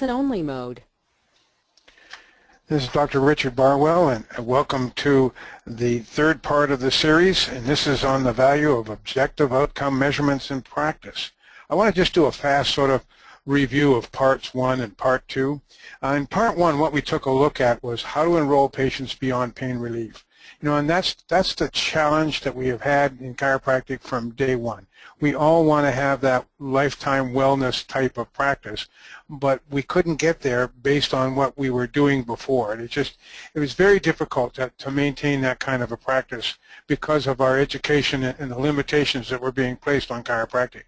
listen-only mode. This is Dr. Richard Barwell, and welcome to the third part of the series, and this is on the value of objective outcome measurements in practice. I want to just do a fast sort of review of parts 1 and part 2. In part 1, what we took a look at was how to enroll patients beyond pain relief. And that's the challenge that we have had in chiropractic from day one. We all want to have that lifetime wellness type of practice, but we couldn't get there based on what we were doing before. And it was very difficult to maintain that kind of a practice because of our education and the limitations that were being placed on chiropractic.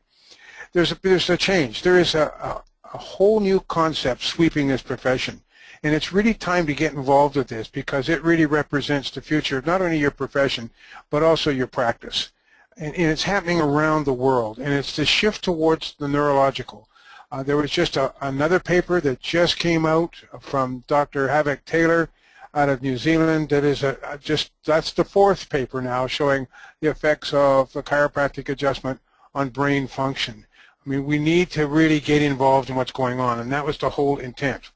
There's a change. There is a whole new concept sweeping this profession. And it's really time to get involved with this because it really represents the future of not only your profession, but also your practice. And it's happening around the world. And it's the shift towards the neurological. There was just another paper that just came out from Dr. Havoc Taylor out of New Zealand that is that's the fourth paper now showing the effects of the chiropractic adjustment on brain function. I mean, we need to really get involved in what's going on, and that was the whole intent.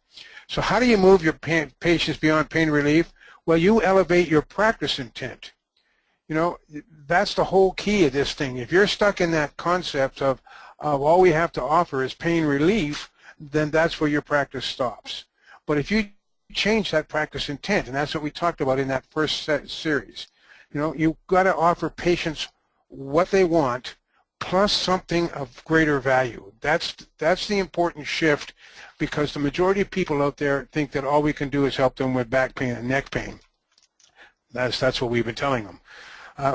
So how do you move your patients beyond pain relief? Well, you elevate your practice intent. That's the whole key of this thing. If you're stuck in that concept of all we have to offer is pain relief, then that's where your practice stops. But if you change that practice intent, and that's what we talked about in that first series, you've got to offer patients what they want plus something of greater value. That's the important shift, because the majority of people out there think that all we can do is help them with back pain and neck pain. That's what we've been telling them.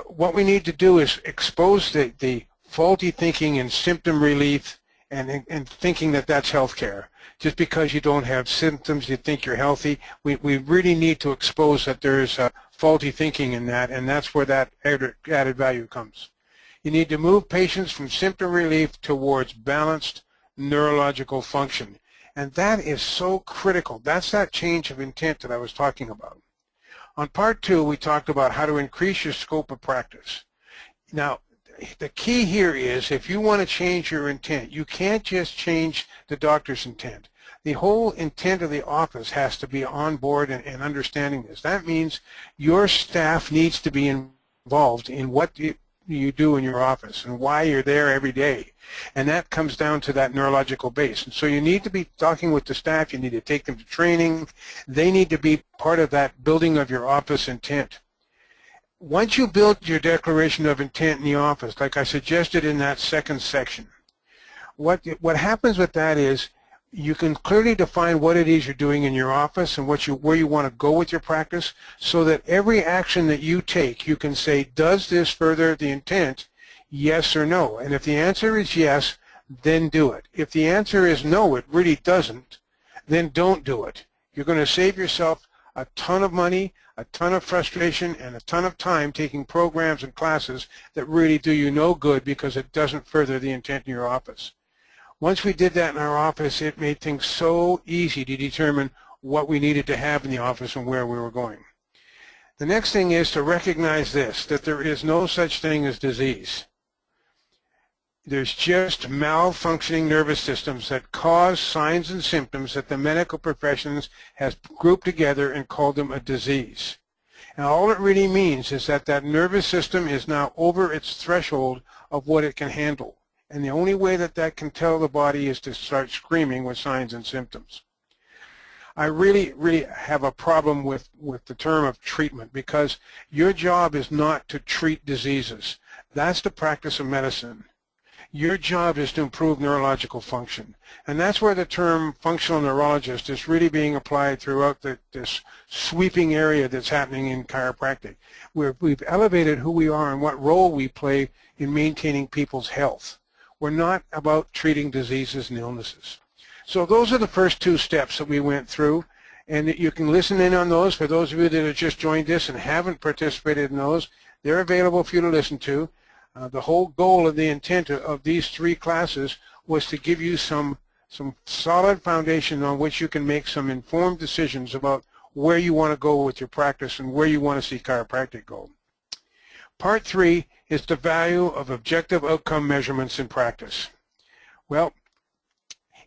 What we need to do is expose the faulty thinking and symptom relief and thinking that that's health care. Just because you don't have symptoms, you think you're healthy. We really need to expose that there's faulty thinking in that, and that's where that added value comes. You need to move patients from symptom relief towards balanced neurological function. And that is so critical. That's that change of intent that I was talking about. On part 2, we talked about how to increase your scope of practice. Now, the key here is if you want to change your intent, you can't just change the doctor's intent. The whole intent of the office has to be on board and understanding this. That means your staff needs to be involved in what you do in your office and why you're there every day, and that comes down to that neurological base. And so you need to be talking with the staff. You need to take them to training. They need to be part of that building of your office intent. Once you build your declaration of intent in the office, like I suggested in that second section, what happens with that is you can clearly define what it is you're doing in your office and where you want to go with your practice, so that every action that you take, you can say, does this further the intent, yes or no? And if the answer is yes, then do it. If the answer is no, it really doesn't, then don't do it. You're going to save yourself a ton of money, a ton of frustration, and a ton of time taking programs and classes that really do you no good because it doesn't further the intent in your office. Once we did that in our office, it made things so easy to determine what we needed to have in the office and where we were going. The next thing is to recognize this, that there is no such thing as disease. There's just malfunctioning nervous systems that cause signs and symptoms that the medical professions has grouped together and called them a disease. And all it really means is that that nervous system is now over its threshold of what it can handle. And the only way that that can tell the body is to start screaming with signs and symptoms. I really have a problem with the term of treatment, because your job is not to treat diseases. That's the practice of medicine. Your job is to improve neurological function. And that's where the term functional neurologist is really being applied throughout this sweeping area that's happening in chiropractic. We've elevated who we are and what role we play in maintaining people's health. We're not about treating diseases and illnesses. So those are the first 2 steps that we went through, and you can listen in on those. For those of you that have just joined us and haven't participated in those, they're available for you to listen to. The whole goal of the intent of these 3 classes was to give you some solid foundation on which you can make some informed decisions about where you want to go with your practice and where you want to see chiropractic go. Part 3 is the value of objective outcome measurements in practice. Well,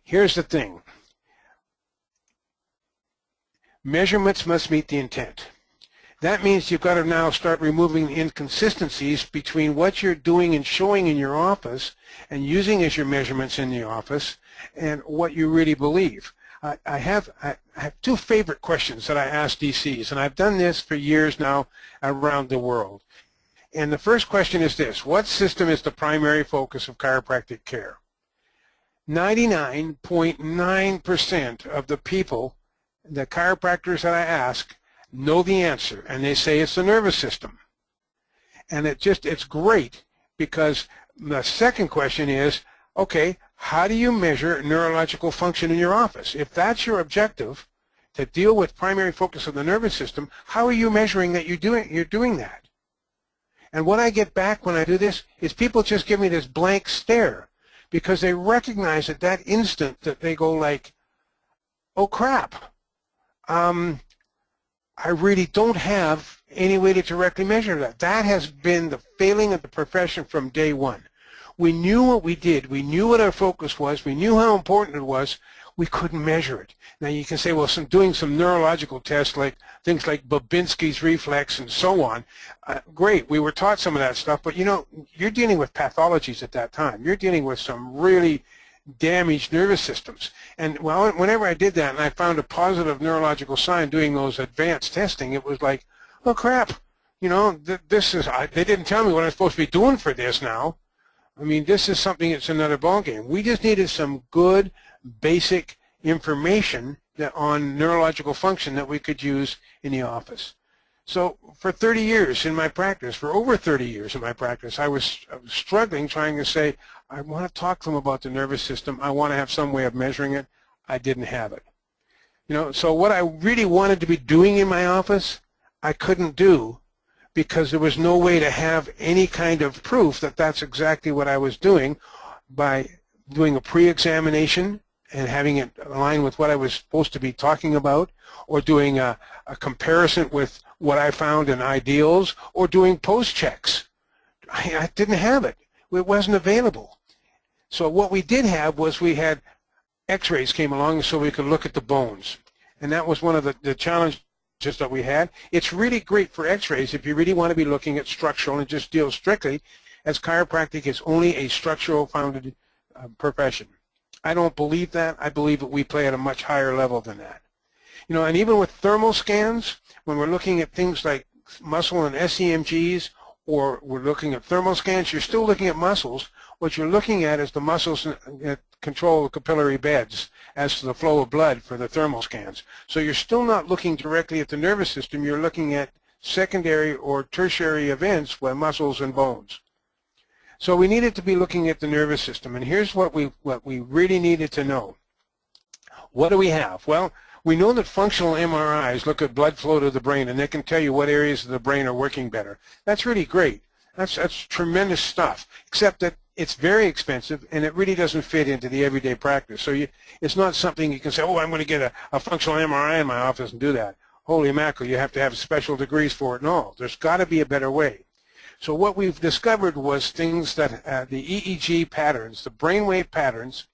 here's the thing. Measurements must meet the intent. That means you've got to now start removing inconsistencies between what you're doing and showing in your office and using as your measurements in the office and what you really believe. I have two favorite questions that I ask DCs, and I've done this for years now around the world. And the first question is this: what system is the primary focus of chiropractic care? 99.9% of the people, the chiropractors that I ask, know the answer, and they say it's the nervous system. And it's great, because the second question is, okay, how do you measure neurological function in your office? If that's your objective, to deal with primary focus of the nervous system, how are you measuring that you're doing that? And what I get back when I do this is people just give me this blank stare, because they recognize at that instant that they go like, oh crap, I really don't have any way to directly measure that. That has been the failing of the profession from day one. We knew what we did. We knew what our focus was. We knew how important it was. We couldn't measure it. Now you can say, well, doing some neurological tests, like things like Babinski's reflex and so on, great. We were taught some of that stuff, but you know, you're dealing with pathologies at that time. You're dealing with some really damaged nervous systems. And well, whenever I did that and I found a positive neurological sign doing those advanced testing, it was like, oh crap, you know, they didn't tell me what I'm supposed to be doing for this now. I mean, this is something that's another ballgame. We just needed some good basic information on neurological function that we could use in the office. So for 30 years in my practice, for over 30 years in my practice, I was struggling trying to say, I want to talk to them about the nervous system. I want to have some way of measuring it. I didn't have it. You know, so what I really wanted to be doing in my office, I couldn't do, because there was no way to have any kind of proof that that's exactly what I was doing by doing a pre-examination and having it align with what I was supposed to be talking about, or doing a comparison with what I found in ideals, or doing post-checks. I didn't have it. It wasn't available. So what we did have was we had x-rays came along so we could look at the bones. And that was one of the challenges that we had. It's really great for x-rays if you really want to be looking at structural and just deal strictly, as chiropractic is only a structural founded profession. I don't believe that. I believe that we play at a much higher level than that. You know, and even with thermal scans, when we're looking at things like muscle and SEMGs, or we're looking at thermal scans, you're still looking at muscles. What you're looking at is the muscles that control the capillary beds as to the flow of blood for the thermal scans. So you're still not looking directly at the nervous system. You're looking at secondary or tertiary events with muscles and bones. So we needed to be looking at the nervous system, and here's what we really needed to know. What do we have? Well, we know that functional MRIs look at blood flow to the brain, and they can tell you what areas of the brain are working better. That's really great. That's tremendous stuff, except that it's very expensive, and it really doesn't fit into the everyday practice. So it's not something you can say, oh, I'm going to get a functional MRI in my office and do that. Holy mackerel, you have to have special degrees for it. No, there's got to be a better way. So what we've discovered was things that the EEG patterns, the brainwave patterns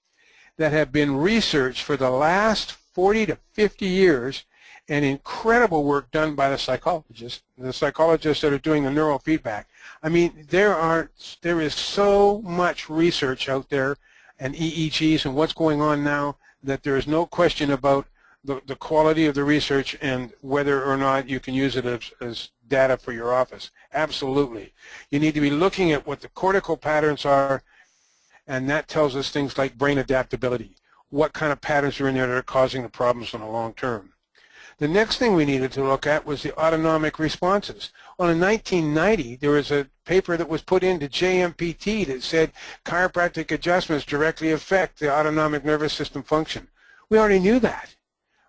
that have been researched for the last 40 to 50 years, and incredible work done by the psychologists that are doing the neurofeedback. I mean, there is so much research out there and EEGs and what's going on now that there is no question about the quality of the research and whether or not you can use it as data for your office. Absolutely. You need to be looking at what the cortical patterns are, and that tells us things like brain adaptability. What kind of patterns are in there that are causing the problems in the long term. The next thing we needed to look at was the autonomic responses. Well, in 1990, there was a paper that was put into JMPT that said chiropractic adjustments directly affect the autonomic nervous system function. We already knew that,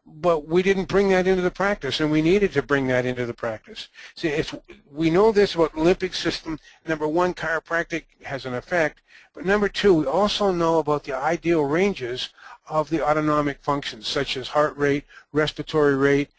but we didn't bring that into the practice, and we needed to bring that into the practice. See, we know this about the limbic system. Number one, chiropractic has an effect, but number two, we also know about the ideal ranges of the autonomic functions, such as heart rate, respiratory rate,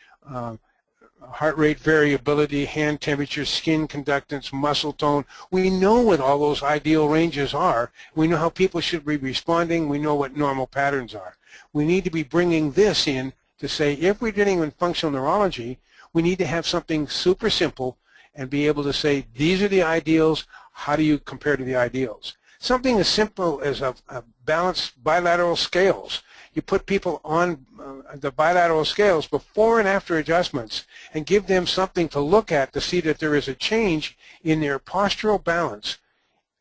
heart rate variability, hand temperature, skin conductance, muscle tone. We know what all those ideal ranges are. We know how people should be responding. We know what normal patterns are. We need to be bringing this in to say, if we're dealing with functional neurology, we need to have something super simple and be able to say, these are the ideals, how do you compare to the ideals? Something as simple as a balanced bilateral scales. You put people on the bilateral scales before and after adjustments and give them something to look at to see that there is a change in their postural balance.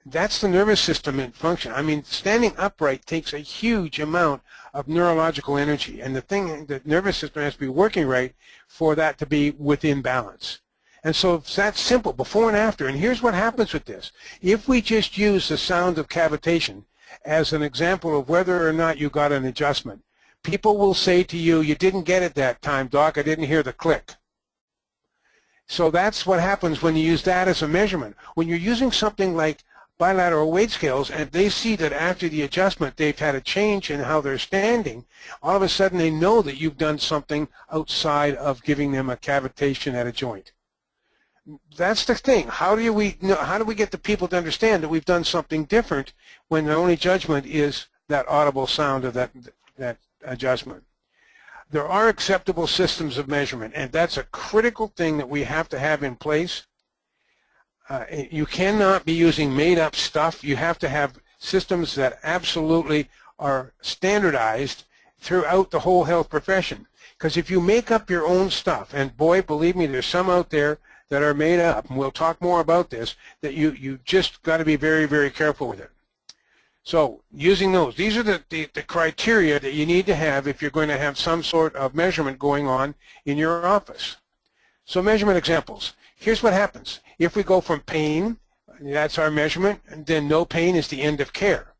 That's the nervous system in function. I mean, standing upright takes a huge amount of neurological energy, and the nervous system has to be working right for that to be within balance. And so it's that simple, before and after. And here's what happens with this. If we just use the sound of cavitation as an example of whether or not you got an adjustment, people will say to you, you didn't get it that time, Doc, I didn't hear the click. So that's what happens when you use that as a measurement. When you're using something like bilateral weight scales and they see that after the adjustment they've had a change in how they're standing, all of a sudden they know that you've done something outside of giving them a cavitation at a joint. That's the thing. How do we get the people to understand that we've done something different when the only judgment is that audible sound of that adjustment? There are acceptable systems of measurement, and that's a critical thing that we have to have in place. You cannot be using made-up stuff. You have to have systems that absolutely are standardized throughout the whole health profession. Because if you make up your own stuff, and boy, believe me, there's some out there that are made up, and we'll talk more about this, that you just got to be very, very careful with it. So using those, these are the criteria that you need to have if you're going to have some sort of measurement going on in your office. So measurement examples. Here's what happens. If we go from pain, that's our measurement, and then no pain is the end of care.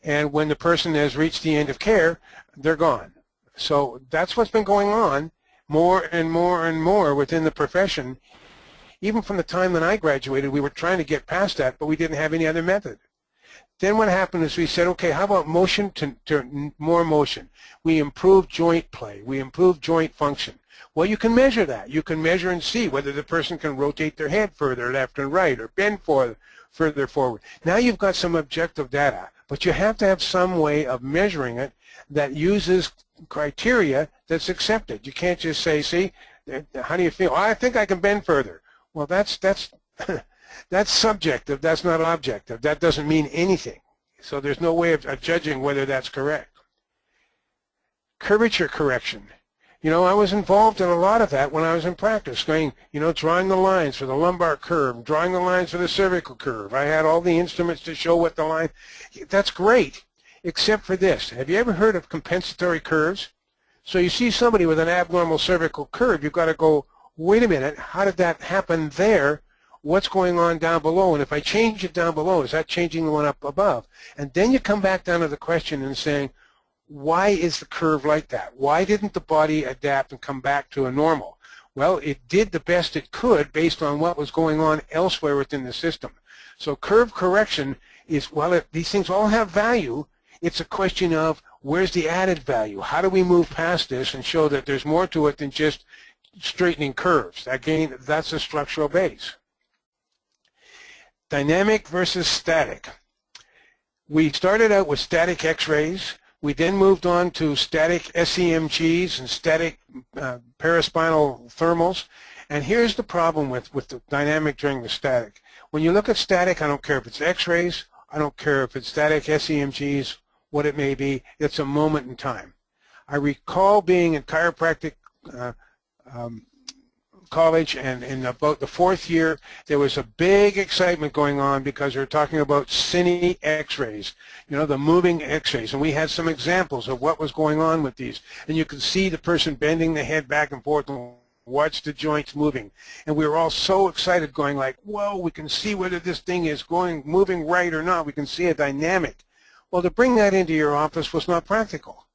And when the person has reached the end of care, they're gone. So that's what's been going on more and more and more within the profession. Even from the time that I graduated, we were trying to get past that, but we didn't have any other method. Then what happened is we said, okay, how about motion to more motion? We improved joint play. We improved joint function. Well, you can measure that. You can measure and see whether the person can rotate their head further left and right or bend further forward. Now you've got some objective data, but you have to have some way of measuring it that uses criteria that's accepted. You can't just say, see, how do you feel? Oh, I think I can bend further. Well, that's subjective. That's not objective. That doesn't mean anything. So there's no way of judging whether that's correct. Curvature correction. You know, I was involved in a lot of that when I was in practice, drawing the lines for the lumbar curve, drawing the lines for the cervical curve. I had all the instruments to show what the line. That's great, except for this. Have you ever heard of compensatory curves? So you see somebody with an abnormal cervical curve, you've got to go, wait a minute, how did that happen there? What's going on down below? And if I change it down below, is that changing the one up above? And then you come back down to the question and saying, why is the curve like that? Why didn't the body adapt and come back to a normal? Well, it did the best it could based on what was going on elsewhere within the system. So curve correction is, well, these things all have value. It's a question of where's the added value? How do we move past this and show that there's more to it than just straightening curves? Again, that's a structural base. Dynamic versus static. We started out with static X-rays. We then moved on to static SEMGs and static paraspinal thermals. And here's the problem with the dynamic during the static. When you look at static, I don't care if it's X-rays, I don't care if it's static SEMGs, what it may be, it's a moment in time. I recall being in chiropractic college, and in about the 4th year, there was a big excitement going on because they were talking about cine X-rays, the moving X-rays, and we had some examples of what was going on with these. And you could see the person bending the head back and forth and watch the joints moving. And we were all so excited going like, whoa, we can see whether this thing is moving right or not. We can see a dynamic. Well, to bring that into your office was not practical.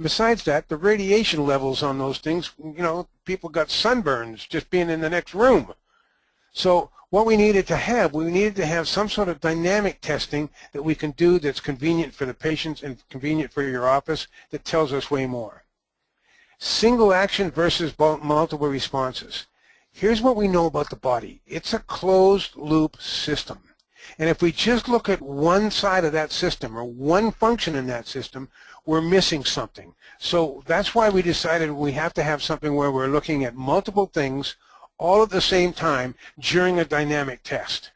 Besides that, the radiation levels on those things, people got sunburns just being in the next room. So what we needed to have some sort of dynamic testing that we can do that's convenient for the patients and convenient for your office that tells us way more. Single action versus multiple responses. Here's what we know about the body. It's a closed loop system. And if we just look at one side of that system or one function in that system, we're missing something. So that's why we decided we have to have something where we're looking at multiple things all at the same time during a dynamic test.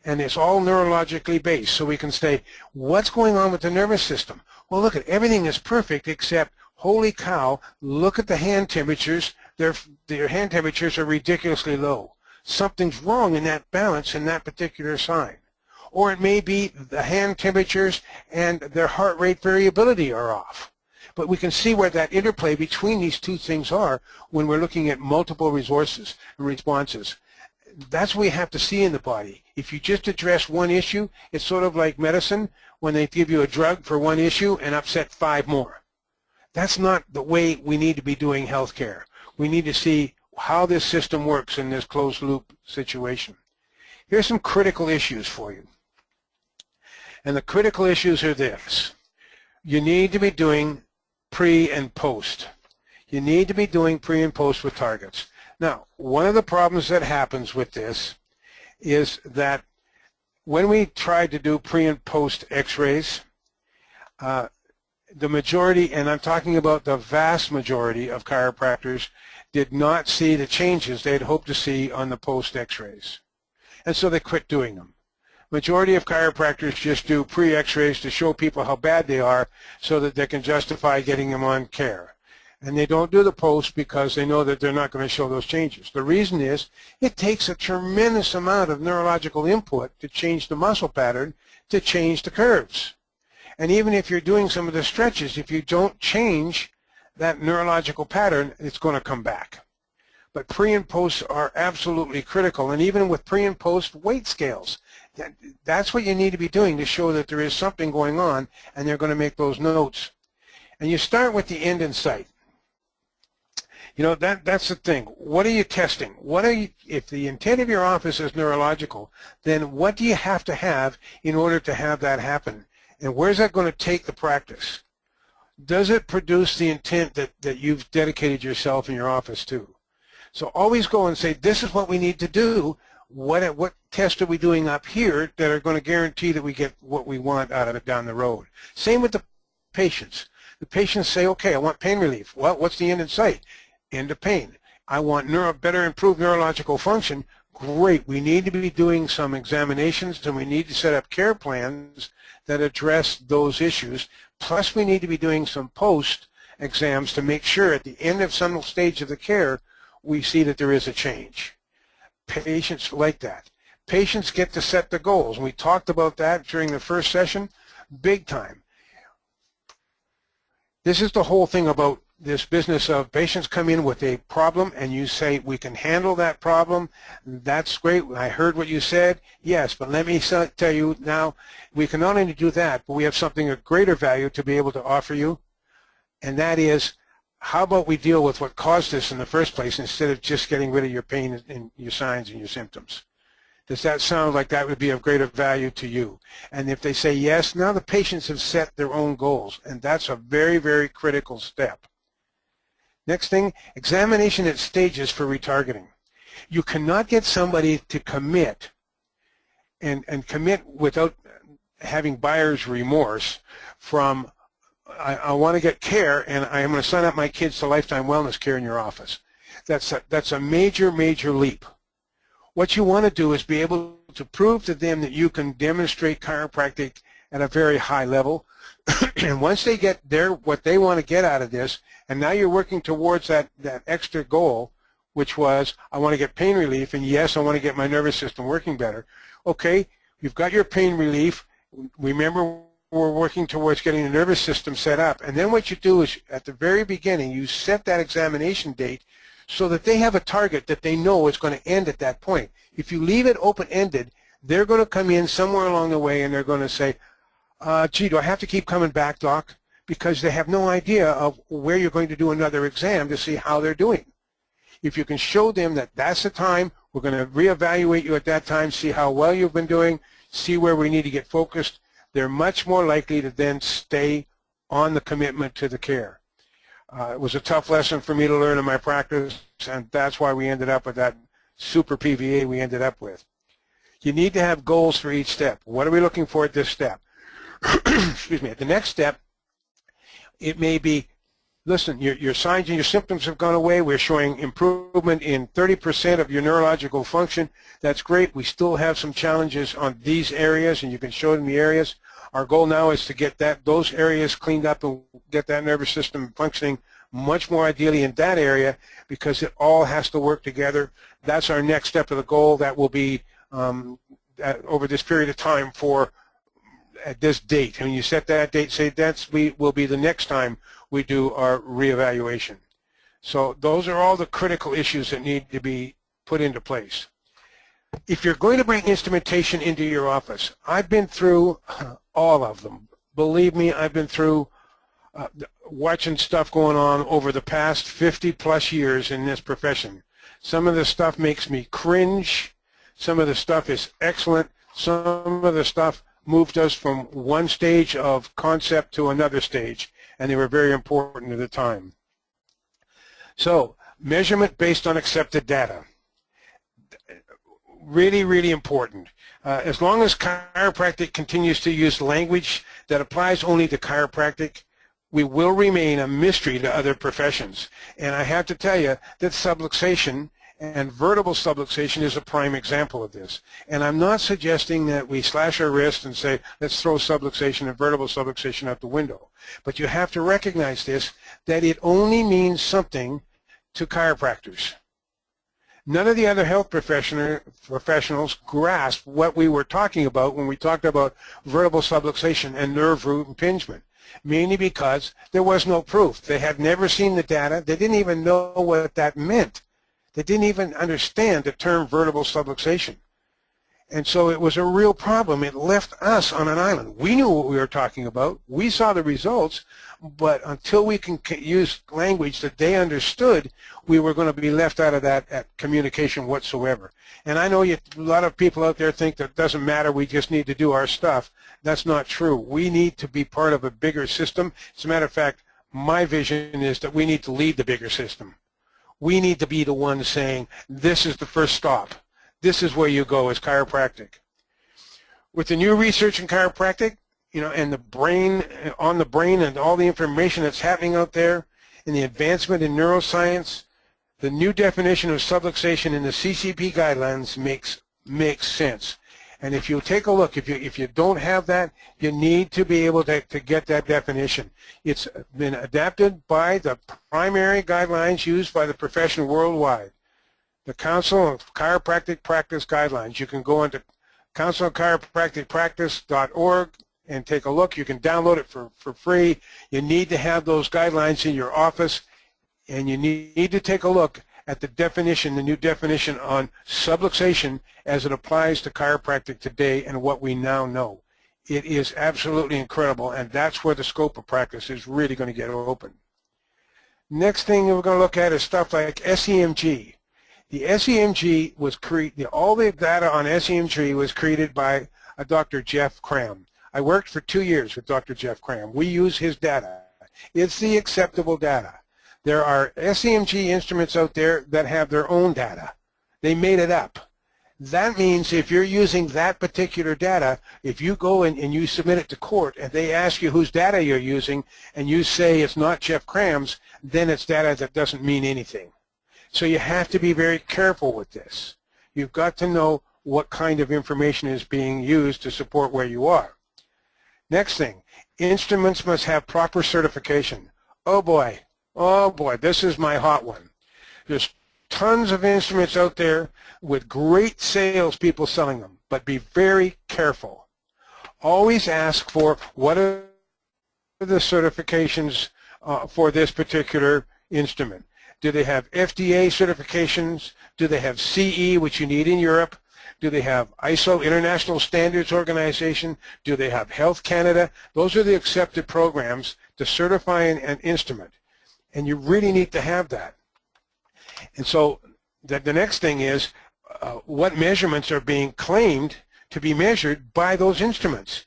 And it's all neurologically based, so we can say, what's going on with the nervous system? Well, look, at everything is perfect except, holy cow, look at the hand temperatures. Their hand temperatures are ridiculously low. Something's wrong in that balance in that particular sign. Or it may be the hand temperatures and their heart rate variability are off. But we can see where that interplay between these two things are when we're looking at multiple resources and responses. That's what we have to see in the body. If you just address one issue, it's sort of like medicine when they give you a drug for one issue and upset 5 more. That's not the way we need to be doing healthcare. We need to see how this system works in this closed loop situation. Here's some critical issues for you. And the critical issues are this. You need to be doing pre and post. You need to be doing pre and post with targets. Now, one of the problems that happens with this is that when we tried to do pre and post x-rays, the majority, and I'm talking about the vast majority of chiropractors, did not see the changes they'd hoped to see on the post x-rays. And so they quit doing them. Majority of chiropractors just do pre-x-rays to show people how bad they are so that they can justify getting them on care. And they don't do the post because they know that they're not going to show those changes. The reason is it takes a tremendous amount of neurological input to change the muscle pattern, to change the curves. And even if you're doing some of the stretches, if you don't change that neurological pattern, it's going to come back. But pre and post are absolutely critical, and even with pre and post weight scales, that's what you need to be doing to show that there is something going on, and they're going to make those notes. And you start with the end in sight. You know, that's the thing. What are you testing? If the intent of your office is neurological, then what do you have to have in order to have that happen? And where's that going to take the practice? Does it produce the intent that you've dedicated yourself in your office to? So always go and say, this is what we need to do. What tests are we doing up here that are going to guarantee that we get what we want out of it down the road? Same with the patients. The patients say, okay, I want pain relief. Well, what's the end in sight? End of pain. I want better improved neurological function. Great. We need to be doing some examinations, and we need to set up care plans that address those issues. Plus, we need to be doing some post exams to make sure at the end of some stage of the care, we see that there is a change. Patients like that. Patients get to set the goals. We talked about that during the first session, big time. This is the whole thing about this business of patients come in with a problem and you say, we can handle that problem. That's great. I heard what you said. Yes, but let me tell you now, we can not only do that, but we have something of greater value to be able to offer you, and that is, how about we deal with what caused this in the first place instead of just getting rid of your pain and your signs and your symptoms? Does that sound like that would be of greater value to you? And if they say yes, now the patients have set their own goals, and that's a very, very critical step. Next thing, examination at stages for retargeting. You cannot get somebody to commit and commit without having buyer's remorse from, I want to get care and I am going to sign up my kids to lifetime wellness care in your office. That's a major, major leap. What you want to do is be able to prove to them that you can demonstrate chiropractic at a very high level. And once they get what they want to get out of this, and now you're working towards that extra goal, which was, I want to get pain relief, and yes, I want to get my nervous system working better. Okay, you've got your pain relief. Remember, we're working towards getting the nervous system set up. And then what you do is, at the very beginning, you set that examination date so that they have a target that they know is going to end at that point. If you leave it open-ended, they're going to come in somewhere along the way and they're going to say, gee, do I have to keep coming back, doc? Because they have no idea of where you're going to do another exam to see how they're doing. If you can show them that that's the time, we're going to reevaluate you at that time, see how well you've been doing, see where we need to get focused, they're much more likely to then stay on the commitment to the care. It was a tough lesson for me to learn in my practice, and that's why we ended up with that super PVA we ended up with. You need to have goals for each step. What are we looking for at this step? Excuse me. At the next step, it may be, listen, your signs and your symptoms have gone away. We're showing improvement in 30% of your neurological function. That's great. We still have some challenges on these areas, and you can show them the areas. Our goal now is to get those areas cleaned up and get that nervous system functioning much more ideally in that area, because it all has to work together. That's our next step of the goal. That will be over this period of time for at this date. And when you set that date, say will be the next time we do our reevaluation. So those are all the critical issues that need to be put into place. If you're going to bring instrumentation into your office, I've been through all of them. Believe me, I've been through watching stuff going on over the past 50+ years in this profession. Some of the stuff makes me cringe. Some of the stuff is excellent. Some of the stuff moved us from one stage of concept to another stage, and they were very important at the time. So, measurement based on accepted data. Really, really important. As long as chiropractic continues to use language that applies only to chiropractic, we will remain a mystery to other professions. And I have to tell you that subluxation and vertebral subluxation is a prime example of this. And I'm not suggesting that we slash our wrist and say, let's throw subluxation and vertebral subluxation out the window. But you have to recognize this, that it only means something to chiropractors. None of the other health professionals grasp what we were talking about when we talked about vertebral subluxation and nerve root impingement, mainly because there was no proof. They had never seen the data. They didn't even know what that meant. They didn't even understand the term vertebral subluxation. And so it was a real problem. It left us on an island. We knew what we were talking about. We saw the results, but until we can use language that they understood, we were going to be left out of that communication whatsoever. And I know a lot of people out there think that it doesn't matter, we just need to do our stuff. That's not true. We need to be part of a bigger system. As a matter of fact, my vision is that we need to lead the bigger system. We need to be the ones saying, this is the first stop. This is where you go as chiropractic. With the new research in chiropractic, and the brain, on the brain, and all the information that's happening out there, and the advancement in neuroscience, the new definition of subluxation in the CCP guidelines makes sense. And if you take a look, if you don't have that, you need to be able to get that definition. It's been adapted by the primary guidelines used by the profession worldwide. The Council of Chiropractic Practice Guidelines. You can go into councilofchiropracticpractice.org and take a look. You can download it for free. You need to have those guidelines in your office, and you need to take a look at the definition, the new definition on subluxation as it applies to chiropractic today and what we now know. It is absolutely incredible, and that's where the scope of practice is really going to get open. Next thing we're going to look at is stuff like SEMG. The SEMG was created, all the data on SEMG was created by a Dr. Jeff Cram. I worked for 2 years with Dr. Jeff Cram. We use his data. It's the acceptable data. There are SEMG instruments out there that have their own data. They made it up. That means if you're using that particular data, if you go and you submit it to court and they ask you whose data you're using and you say it's not Jeff Cram's, then it's data that doesn't mean anything. So you have to be very careful with this. You've got to know what kind of information is being used to support where you are. Next thing, instruments must have proper certification. Oh boy, this is my hot one. There's tons of instruments out there with great salespeople selling them, but be very careful. Always ask for what are the certifications for this particular instrument. Do they have FDA certifications? Do they have CE, which you need in Europe? Do they have ISO, International Standards Organization? Do they have Health Canada? Those are the accepted programs to certify an instrument, and you really need to have that. And so the next thing is what measurements are being claimed to be measured by those instruments.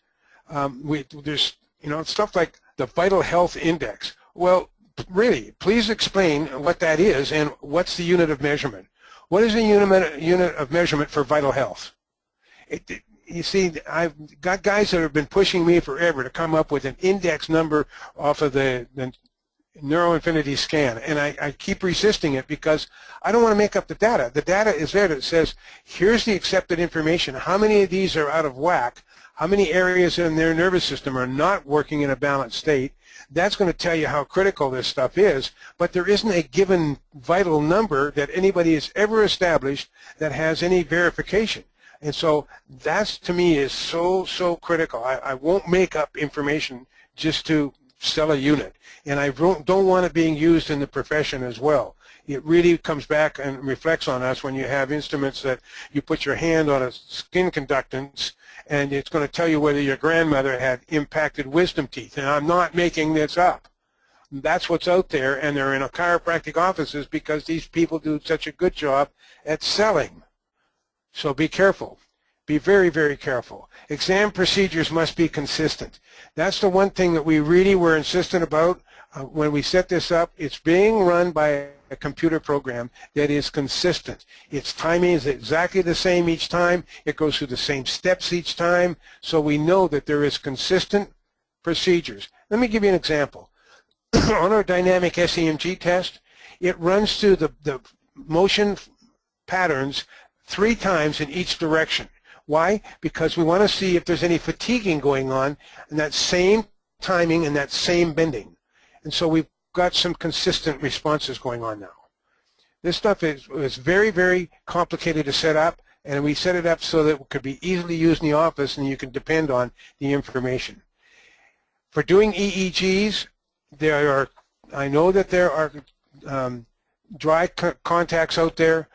There's stuff like the Vital Health Index. Well, really, please explain what that is and what's the unit of measurement. What is the unit of measurement for vital health? You see, I've got guys that have been pushing me forever to come up with an index number off of the NeuroInfiniti scan, and I keep resisting it because I don't want to make up the data. The data is there that says, here's the accepted information. How many of these are out of whack? How many areas in their nervous system are not working in a balanced state? That's going to tell you how critical this stuff is, but there isn't a given vital number that anybody has ever established that has any verification. And so that's, to me, is so critical. I won't make up information just to sell a unit, and I don't want it being used in the profession as well. It really comes back and reflects on us when you have instruments that you put your hand on a skin conductance and it's going to tell you whether your grandmother had impacted wisdom teeth. And I'm not making this up. That's what's out there, and they're in a chiropractic offices because these people do such a good job at selling. So be careful. Be very, very careful. Exam procedures must be consistent. That's the one thing that we really were insistent about when we set this up. It's being run by a computer program that is consistent. Its timing is exactly the same each time. It goes through the same steps each time. So we know that there is consistent procedures. Let me give you an example. On our dynamic SEMG test, it runs through the motion patterns 3 times in each direction. Why? Because we want to see if there's any fatiguing going on in that same timing and that same bending. And so we've got some consistent responses going on now. This stuff is very, very complicated to set up, and we set it up so that it could be easily used in the office and you can depend on the information. For doing EEGs, I know that there are dry contacts out there.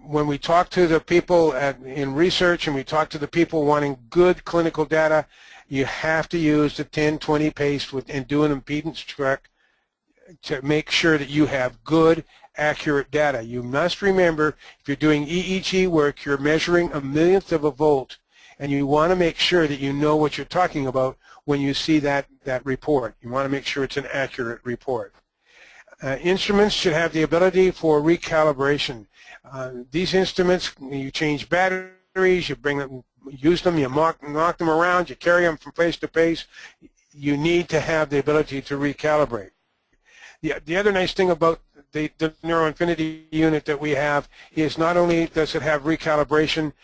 When we talk to the people in research and we talk to the people wanting good clinical data, you have to use the 10/20 pace and do an impedance check to make sure that you have good, accurate data. You must remember, if you're doing EEG work, you're measuring a millionth of a volt, and you want to make sure that you know what you're talking about when you see that report. You want to make sure it's an accurate report. Instruments should have the ability for recalibration. These instruments, you change batteries, you bring them, use them, you knock them around, you carry them from place to place. You need to have the ability to recalibrate. The other nice thing about the NeuroInfiniti unit that we have is not only does it have recalibration,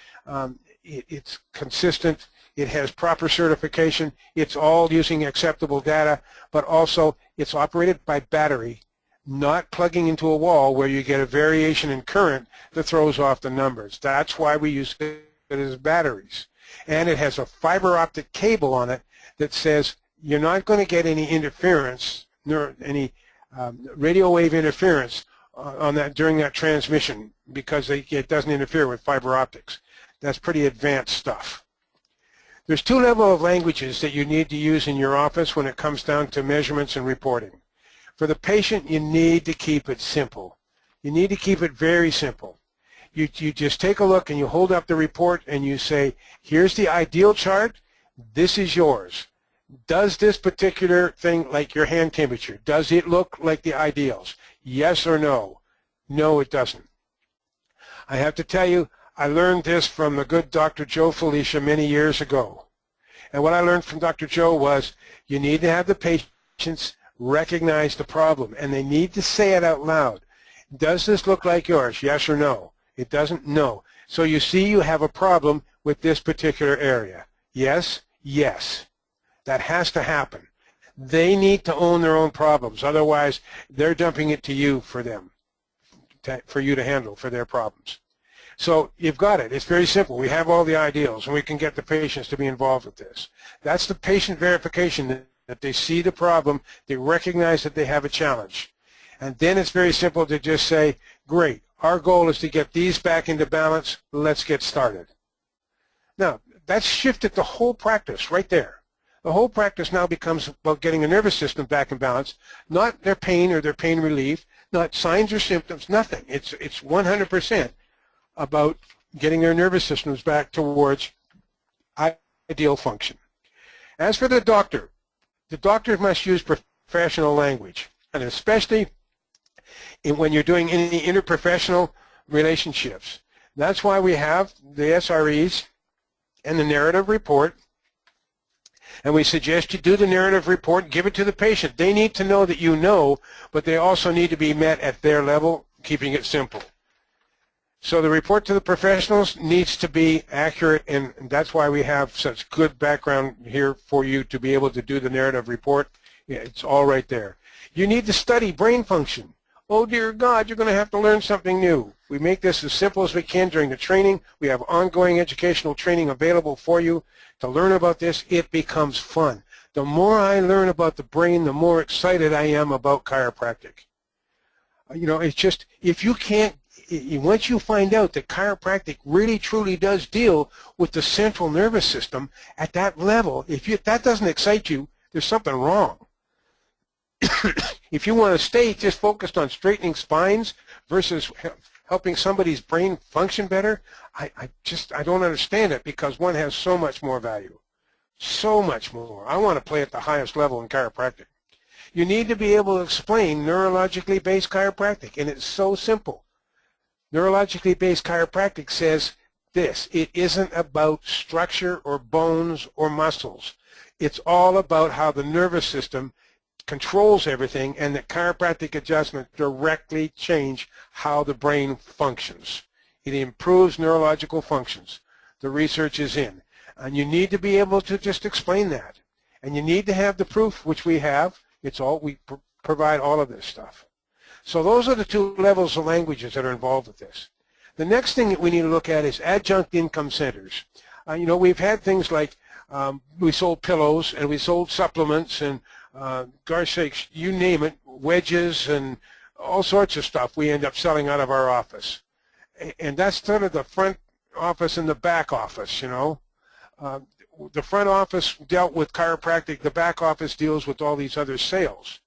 it's consistent, it has proper certification, it's all using acceptable data, but also it's operated by battery, not plugging into a wall where you get a variation in current that throws off the numbers. That's why we use it as batteries. And it has a fiber optic cable on it that says you're not going to get any interference, any radio wave interference on that during that transmission, because it doesn't interfere with fiber optics. That's pretty advanced stuff. There's 2 levels of languages that you need to use in your office when it comes down to measurements and reporting. For the patient, you need to keep it simple. You need to keep it very simple. You just take a look and you hold up the report and you say, here's the ideal chart, this is yours. Does this particular thing, like your hand temperature, does it look like the ideals? Yes or no? No, it doesn't. I have to tell you, I learned this from the good Dr. Joe Felicia many years ago. And what I learned from Dr. Joe was you need to have the patients recognize the problem, and they need to say it out loud. Does this look like yours? Yes or no? It doesn't? No. So you see you have a problem with this particular area. Yes? Yes. That has to happen. They need to own their own problems. Otherwise, they're dumping it to you for them, for you to handle for their problems. So you've got it. It's very simple. We have all the ideals, and we can get the patients to be involved with this. That's the patient verification, that they see the problem, they recognize that they have a challenge. And then it's very simple to just say, great, our goal is to get these back into balance, let's get started. Now, that's shifted the whole practice right there. The whole practice now becomes about getting the nervous system back in balance, not their pain or their pain relief, not signs or symptoms, nothing. It's 100% about getting their nervous systems back towards ideal function. As for the doctor must use professional language, and especially when you're doing any interprofessional relationships. That's why we have the SREs and the narrative report. And we suggest you do the narrative report, give it to the patient. They need to know that you know, but they also need to be met at their level, keeping it simple. So the report to the professionals needs to be accurate, and that's why we have such good background here for you to be able to do the narrative report. Yeah, it's all right there. You need to study brain function. Oh dear God, you're going to have to learn something new. We make this as simple as we can during the training. We have ongoing educational training available for you to learn about this. It becomes fun. The more I learn about the brain, the more excited I am about chiropractic. You know, it's just, if you can't, once you find out that chiropractic really truly does deal with the central nervous system at that level, if that doesn't excite you, there's something wrong. If you want to stay just focused on straightening spines versus helping somebody's brain function better, I don't understand it, because one has so much more value. So much more. I want to play at the highest level in chiropractic. You need to be able to explain neurologically based chiropractic, and it's so simple. Neurologically based chiropractic says this: it isn't about structure or bones or muscles. It's all about how the nervous system controls everything, and that chiropractic adjustments directly change how the brain functions. It improves neurological functions. The research is in. And you need to be able to just explain that. And you need to have the proof, which we have. We provide all of this stuff. So those are the two levels of languages that are involved with this. The next thing that we need to look at is adjunct income centers. You know, we've had things like we sold pillows, and we sold supplements, and gosh sakes, you name it, wedges and all sorts of stuff we end up selling out of our office. And that's sort of the front office and the back office, you know. The front office dealt with chiropractic, the back office deals with all these other sales.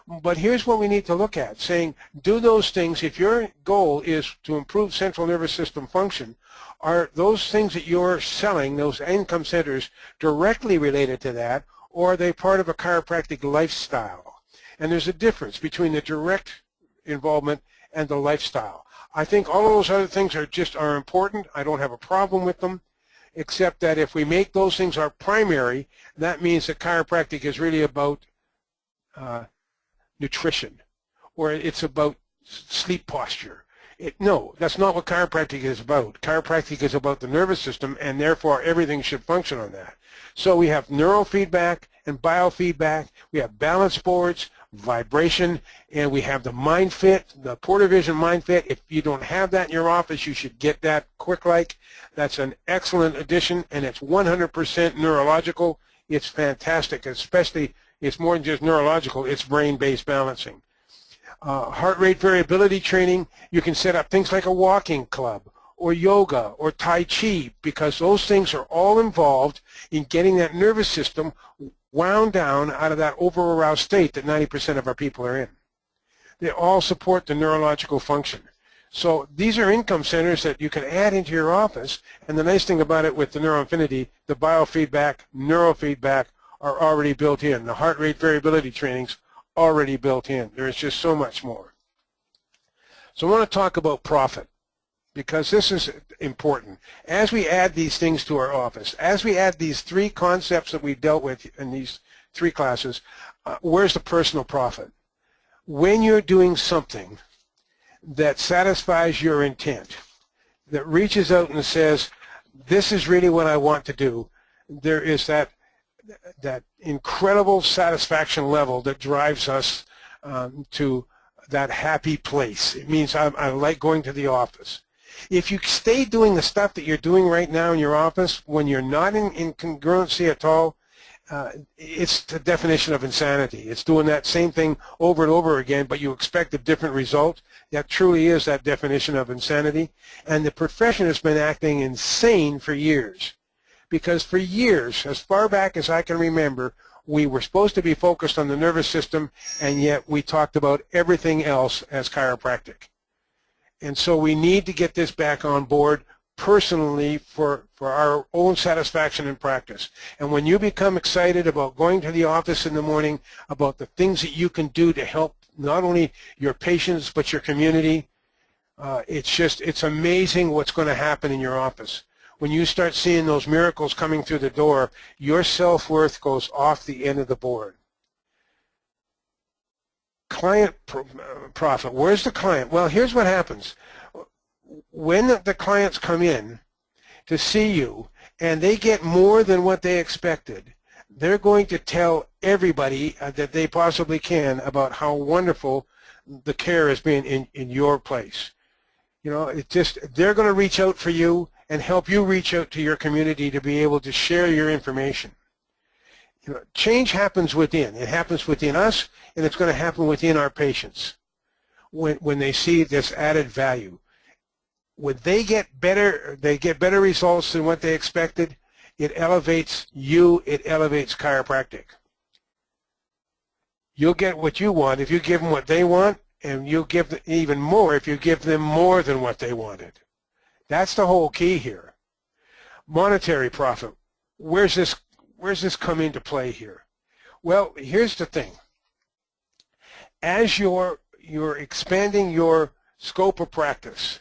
But here's what we need to look at, saying do those things. If your goal is to improve central nervous system function, are those things that you're selling, those income centers, directly related to that, or are they part of a chiropractic lifestyle? And there's a difference between the direct involvement and the lifestyle. I think all of those other things are important. I don't have a problem with them, except that if we make those things our primary, that means that chiropractic is really about nutrition, or it's about sleep posture. No, that's not what chiropractic is about. Chiropractic is about the nervous system, and therefore everything should function on that. So we have neurofeedback and biofeedback. We have balance boards, vibration, and we have the MindFit, the PortaVision MindFit. If you don't have that in your office, you should get that quick-like. That's an excellent addition, and it's 100% neurological. It's fantastic, especially it's more than just neurological, it's brain-based balancing. Heart rate variability training, you can set up things like a walking club or yoga or Tai Chi, because those things are all involved in getting that nervous system wound down out of that over-aroused state that 90% of our people are in. They all support the neurological function. So these are income centers that you can add into your office, and the nice thing about it with the NeuroInfiniti, the biofeedback, neurofeedback are already built in. The heart rate variability trainings already built in. There is just so much more. So I want to talk about profit, because this is important. As we add these things to our office, as we add these three concepts that we've dealt with in these three classes, where's the personal profit? When you're doing something that satisfies your intent, that reaches out and says, this is really what I want to do, there is that incredible satisfaction level that drives us to that happy place. It means I like going to the office. If you stay doing the stuff that you're doing right now in your office when you're not in congruency at all, it's the definition of insanity. It's doing that same thing over and over again, but you expect a different result. That truly is that definition of insanity. And the profession has been acting insane for years. Because for years, as far back as I can remember, we were supposed to be focused on the nervous system, and yet we talked about everything else as chiropractic. And so we need to get this back on board personally for our own satisfaction in practice. And when you become excited about going to the office in the morning, about the things that you can do to help not only your patients but your community, it's amazing what's going to happen in your office. when you start seeing those miracles coming through the door, your self-worth goes off the end of the board. Client profit. Where's the client? Well, here's what happens. When the clients come in to see you and they get more than what they expected, they're going to tell everybody that they possibly can about how wonderful the care has been in your place. You know, it's just, they're going to reach out for you and help you reach out to your community to be able to share your information. You know, change happens within. It happens within us, and it's going to happen within our patients when they see this added value. When they get better results than what they expected, it elevates you, it elevates chiropractic. You'll get what you want if you give them what they want, and you'll give them even more if you give them more than what they wanted. That's the whole key here. Monetary profit. Where's this come into play here? Well, here's the thing. As you're expanding your scope of practice,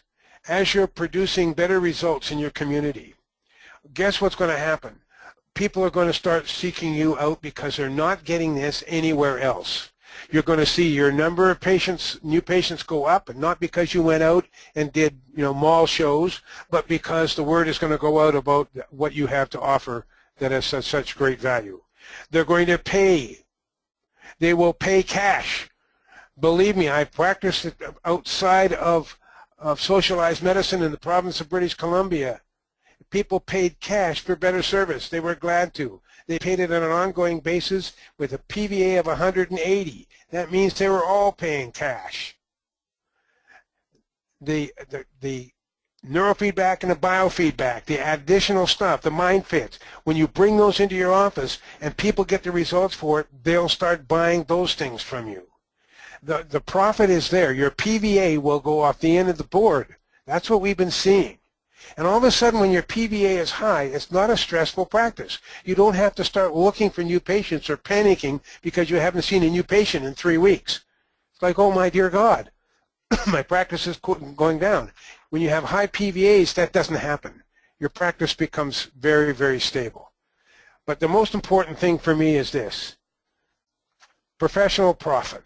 as you're producing better results in your community, guess what's going to happen? People are going to start seeking you out because they're not getting this anywhere else. You're going to see your number of patients, new patients, go up, and not because you went out and did, you know, mall shows, but because the word is going to go out about what you have to offer that has such great value. They're going to pay. They will pay cash. Believe me, I've practiced it outside of socialized medicine in the province of British Columbia. People paid cash for better service. They were glad to. They paid it on an ongoing basis with a PVA of 180. That means they were all paying cash. The neurofeedback and the biofeedback, the additional stuff, the mind fits, when you bring those into your office and people get the results for it, they'll start buying those things from you. The profit is there. Your PVA will go off the end of the board. That's what we've been seeing. And all of a sudden, when your PVA is high, it's not a stressful practice. You don't have to start looking for new patients or panicking because you haven't seen a new patient in 3 weeks. It's like, oh my dear God, my practice is going down. When you have high PVAs, that doesn't happen. Your practice becomes very, very stable. But the most important thing for me is this: professional profit.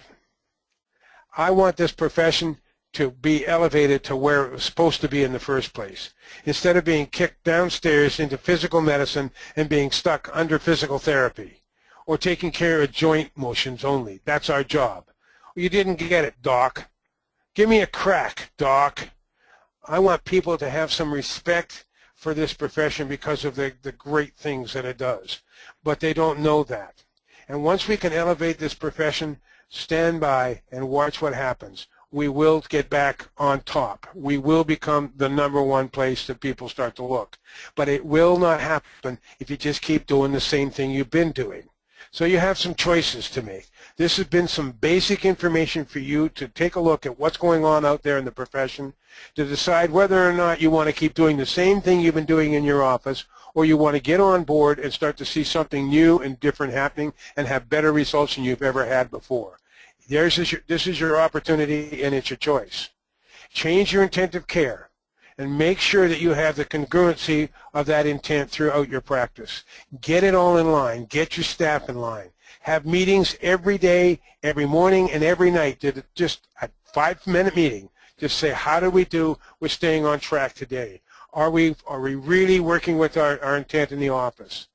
I want this profession to be elevated to where it was supposed to be in the first place. Instead of being kicked downstairs into physical medicine and being stuck under physical therapy or taking care of joint motions only. That's our job. You didn't get it, Doc. Give me a crack, Doc. I want people to have some respect for this profession because of the great things that it does. But they don't know that. And once we can elevate this profession, stand by and watch what happens. We will get back on top. We will become the #1 place that people start to look. But it will not happen if you just keep doing the same thing you've been doing. So you have some choices to make. This has been some basic information for you to take a look at what's going on out there in the profession, to decide whether or not you want to keep doing the same thing you've been doing in your office, or you want to get on board and start to see something new and different happening and have better results than you've ever had before. This is your opportunity, and it's your choice. Change your intent of care and make sure that you have the congruency of that intent throughout your practice. Get it all in line. Get your staff in line. Have meetings every day, every morning, and every night. Just a 5-minute meeting. Just say, how do we do with staying on track today? Are we really working with our intent in the office?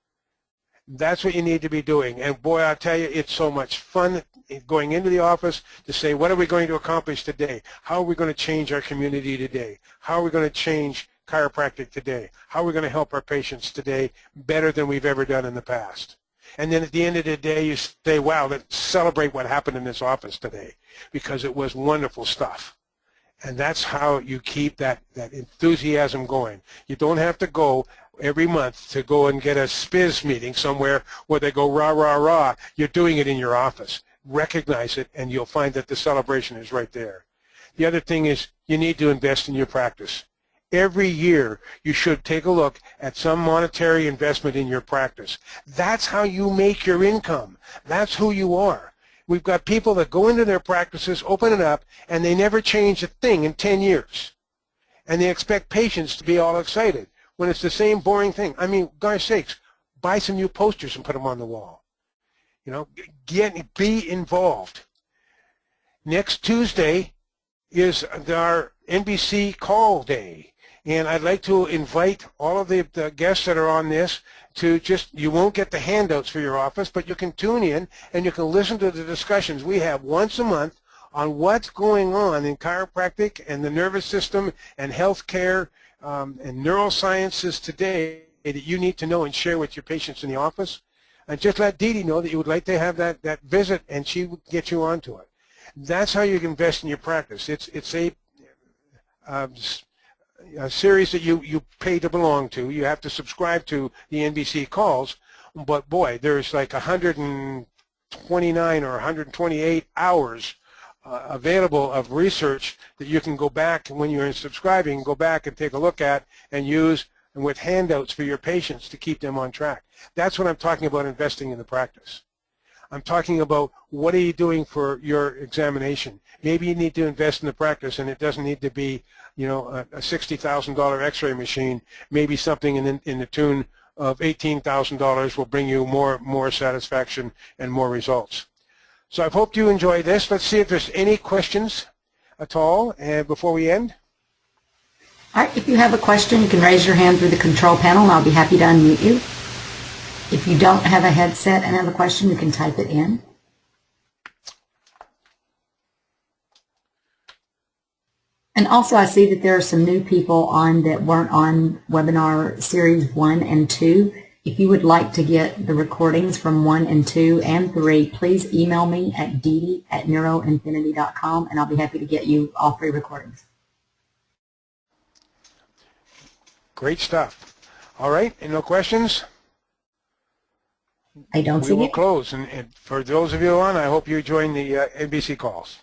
That's what you need to be doing. And boy, I'll tell you, it's so much fun going into the office to say, what are we going to accomplish today? How are we going to change our community today? How are we going to change chiropractic today? How are we going to help our patients today better than we've ever done in the past? And then at the end of the day, you say, wow, let's celebrate what happened in this office today, because it was wonderful stuff. And that's how you keep that enthusiasm going. You don't have to go every month to go and get a SPIZ meeting somewhere where they go rah, rah, rah. You're doing it in your office. Recognize it, and you'll find that the celebration is right there. The other thing is you need to invest in your practice. Every year you should take a look at some monetary investment in your practice. That's how you make your income. That's who you are. We've got people that go into their practices, open it up, and they never change a thing in 10 years. And they expect patients to be all excited. when it's the same boring thing? I mean, gosh sakes, buy some new posters and put them on the wall. You know, be involved. Next Tuesday is our NBC call day, and I'd like to invite all of the guests that are on this to you won't get the handouts for your office, but you can tune in and you can listen to the discussions we have once a month on what's going on in chiropractic and the nervous system and healthcare and neurosciences today that you need to know and share with your patients in the office. And just let Dee Dee know that you would like to have that visit, and she will get you onto it. That's how you can invest in your practice. It's a series that you pay to belong to. You have to subscribe to the NBC calls, but boy, there's like 129 or 128 hours available of research that you can go back when you're subscribing, go back and take a look at and use, and with handouts for your patients to keep them on track. That's what I'm talking about, investing in the practice. I'm talking about what are you doing for your examination. Maybe you need to invest in the practice, and it doesn't need to be, you know, a $60,000 X-ray machine. Maybe something in the tune of $18,000 will bring you more satisfaction and more results. So I hope you enjoy this. Let's see if there's any questions at all, and before we end. All right, if you have a question, you can raise your hand through the control panel, and I'll be happy to unmute you. If you don't have a headset and have a question, you can type it in. And also, I see that there are some new people on that weren't on webinar series 1 and 2. If you would like to get the recordings from 1 and 2 and 3, please email me at dd@neuroinfiniti.com, and I'll be happy to get you all 3 recordings. Great stuff. All right, and no questions? I don't see We will it. close, and for those of you on, I hope you join the NBC calls.